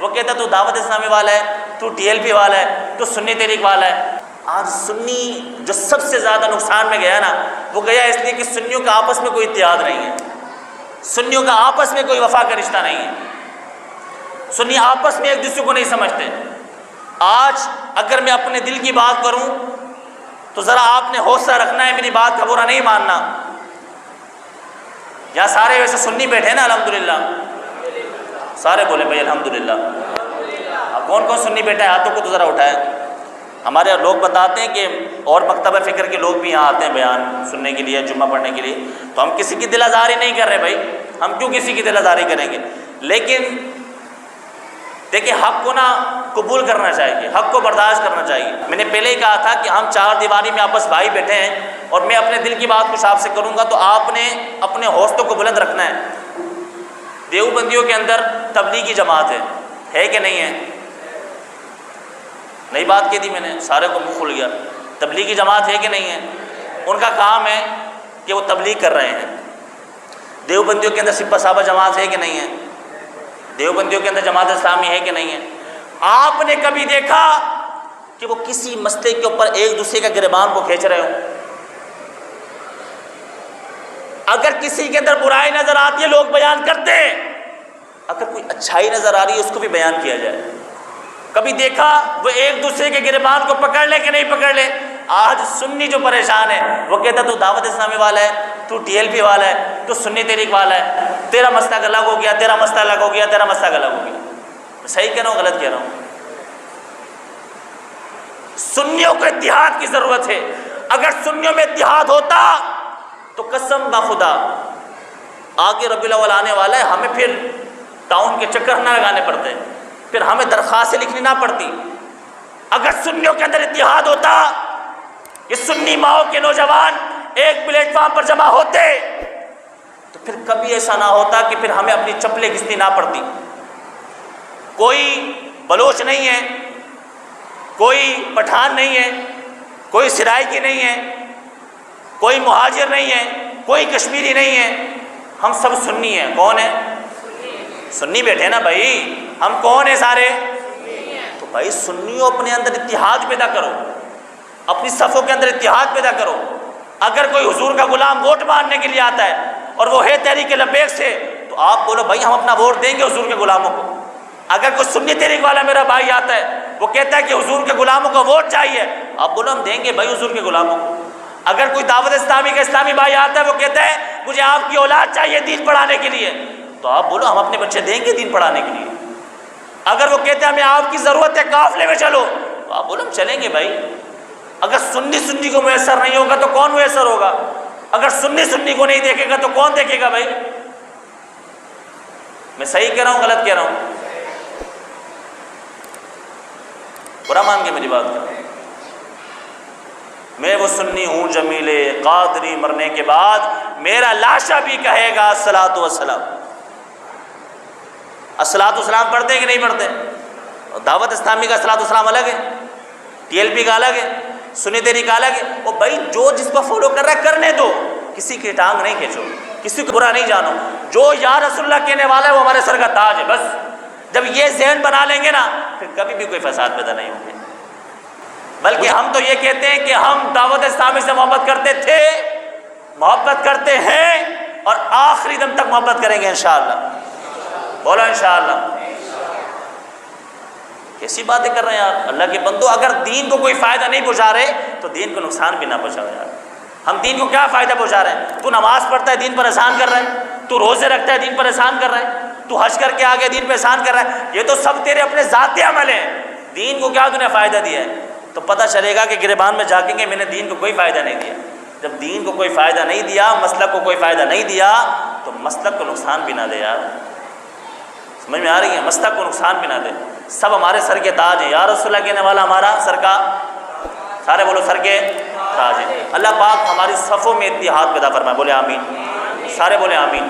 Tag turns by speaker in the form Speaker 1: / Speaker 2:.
Speaker 1: وہ کہتا تو دعوت اسلامی والا ہے، تو ٹی ایل پی والا ہے، تو سنی تحریک والا ہے۔ آج سنی جو سب سے زیادہ نقصان میں گیا نا، وہ گیا اس لیے کہ سنیوں کا آپس میں کوئی اتحاد نہیں ہے، سنیوں کا آپس میں کوئی وفا کا رشتہ نہیں ہے، سنی آپس میں ایک دوسرے کو نہیں سمجھتے۔ آج اگر میں اپنے دل کی بات کروں تو ذرا آپ نے حوصلہ رکھنا ہے، میری بات کا برا نہیں ماننا۔ یہاں سارے ویسے سنی بیٹھے ہیں نا، الحمدللہ، سارے بولے بھائی الحمدللہ۔ اب کون کون سنی بیٹھا ہے ہاتھوں کو تو ذرا اٹھائے۔ ہمارے لوگ بتاتے ہیں کہ اور مکتبہ فکر کے لوگ بھی یہاں آتے ہیں بیان سننے کے لیے، جمعہ پڑھنے کے لیے، تو ہم کسی کی دل آزاری نہیں کر رہے بھائی، ہم کیوں کسی کی دل آزاری کریں گے؟ لیکن دیکھیں حق کو نا قبول کرنا چاہیے، حق کو برداشت کرنا چاہیے۔ میں نے پہلے ہی کہا تھا کہ ہم چار دیواری میں آپس بھائی بیٹھے ہیں، اور میں اپنے دل کی بات کچھ آپ سے کروں گا تو آپ نے اپنے حوصلوں کو بلند رکھنا ہے۔ دیوبندیوں کے اندر تبلیغی جماعت ہے کہ نہیں ہے؟ نئی بات کہی تھی میں نے، سارے کو منہ کھل گیا۔ تبلیغی جماعت ہے کہ نہیں ہے؟ ان کا کام ہے کہ وہ تبلیغ کر رہے ہیں۔ دیوبندیوں کے اندر سپہ صحابہ جماعت ہے کہ نہیں ہے؟ دیوبندیوں کے اندر جماعت اسلامی ہے کہ نہیں ہے؟ آپ نے کبھی دیکھا کہ وہ کسی مسئلے کے اوپر ایک دوسرے کا گریبان کو کھینچ رہے ہوں؟ اگر کسی کے اندر برائی نظر آتی ہے لوگ بیان کرتے ہیں، اگر کوئی اچھائی نظر آ رہی ہے اس کو بھی بیان کیا جائے۔ کبھی دیکھا وہ ایک دوسرے کے گریبان کو پکڑ لے کہ نہیں پکڑ لے؟ آج سنی جو پریشان ہے وہ کہتا تو دعوت اسلامی والا ہے، تو ٹی ایل پی والا ہے، تو سنی تحریک والا ہے، تیرا مسلک الگ ہو گیا، تیرا مسلک الگ ہو گیا، تیرا مسلک الگ ہو گیا۔ صحیح کہہ رہا ہوں غلط کہہ رہا ہوں؟ سنیوں کو اتحاد کی ضرورت ہے۔ اگر سنیوں میں اتحاد ہوتا تو قسم بخدا آگے ربیع الاول آنے والا ہے، ہمیں پھر ٹاؤن کے چکر نہ لگانے پڑتے، پھر ہمیں درخواستیں لکھنی نہ پڑتی۔ اگر سنیوں کے اندر اتحاد ہوتا، یہ سنی ماؤں کے نوجوان ایک پلیٹ فارم پر جمع ہوتے تو پھر کبھی ایسا نہ ہوتا کہ پھر ہمیں اپنی چپلیں گھسنی نہ پڑتی۔ کوئی بلوچ نہیں ہے، کوئی پٹھان نہیں ہے، کوئی سرائکی نہیں ہے، کوئی مہاجر نہیں ہے، کوئی کشمیری نہیں ہے، ہم سب سنی ہیں۔ کون ہے؟ سنی بیٹھے نا بھائی، ہم کون ہیں سارے؟ تو بھائی سنیوں اپنے اندر اتحاد پیدا کرو، اپنی صفوں کے اندر اتحاد پیدا کرو۔ اگر کوئی حضور کا غلام ووٹ مانگنے کے لیے آتا ہے اور وہ ہے تحریک لبیک سے، تو آپ بولو بھائی ہم اپنا ووٹ دیں گے حضور کے غلاموں کو۔ اگر کوئی سنی تحریک والا میرا بھائی آتا ہے، وہ کہتا ہے کہ حضور کے غلاموں کو ووٹ چاہیے، آپ بولو ہم دیں گے بھائی حضور کے غلاموں کو۔ اگر کوئی دعوت اسلامی کا اسلامی بھائی آتا ہے، وہ کہتا ہے مجھے آپ کی اولاد چاہیے دین پڑھانے کے لیے، تو آپ بولو ہم اپنے بچے دیں گے دین پڑھانے کے لیے۔ اگر وہ کہتے ہیں ہمیں آپ کی ضرورت ہے قافلے میں چلو، تو آپ بولو ہم چلیں گے بھائی۔ اگر سنی کو میسر نہیں ہوگا تو کون میسر ہوگا؟ اگر سنی کو نہیں دیکھے گا تو کون دیکھے گا بھائی؟ میں صحیح کہہ رہا ہوں غلط کہہ رہا ہوں؟ برا مان کے میری بات کر، میں وہ سنی ہوں جمیل قادری، مرنے کے بعد میرا لاشا بھی کہے گا الصلاۃ والسلام۔ الصلاۃ والسلام پڑھتے ہیں کہ نہیں پڑھتے؟ دعوت اسلامی کا الصلاۃ والسلام الگ ہے، ٹی ایل پی کا الگ ہے، سنی تحریک کا الگ ہے۔ وہ بھائی جو جس کو فالو کر رہا ہے کرنے دو، کسی کی ٹانگ نہیں کھینچو، کسی کو برا نہیں جانو۔ جو یا رسول اللہ کہنے والا ہے وہ ہمارے سر کا تاج ہے۔ بس جب یہ ذہن بنا لیں گے نا، پھر کبھی بھی کوئی فساد پیدا نہیں ہوں گے۔ بلکہ ہم تو یہ کہتے ہیں کہ ہم دعوت اسلامی سے محبت کرتے تھے، محبت کرتے ہیں، اور آخری دم تک محبت کریں گے انشاءاللہ۔ بولو انشاءاللہ۔ کیسی باتیں کر رہے ہیں یار اللہ کے بندو؟ اگر دین کو کوئی فائدہ نہیں پہنچا رہے تو دین کو نقصان بھی نہ پہنچاؤ یار۔ ہم دین کو کیا فائدہ پہنچا رہے ہیں؟ تو نماز پڑھتا ہے دین پر احسان کر رہا ہے، تو روزے رکھتا ہے دین پر احسان کر رہا ہے، تو حج کر کے آگے دین پہ احسان کر رہا ہے۔ یہ تو سب تیرے اپنے ذاتی عمل ہیں، دین کو کیا تو نے فائدہ دیا ہے؟ تو پتہ چلے گا کہ گریبان میں جھانکیں گے میں نے دین کو کوئی فائدہ نہیں دیا۔ جب دین کو کوئی فائدہ نہیں دیا، مسلک کو کوئی فائدہ نہیں دیا، تو مسلک کو نقصان بھی نہ دے یار۔ سمجھ میں آ رہی ہے؟ مسلک کو نقصان بھی نہ دے۔ سب ہمارے سر کے تاج ہیں، یا رسول اللہ کہنے والا ہمارا سر کا، سارے بولو سر کے تاج ہے۔ اللہ پاک ہماری صفوں میں اتحاد پیدا فرمائے، بولے آمین، سارے بولے آمین۔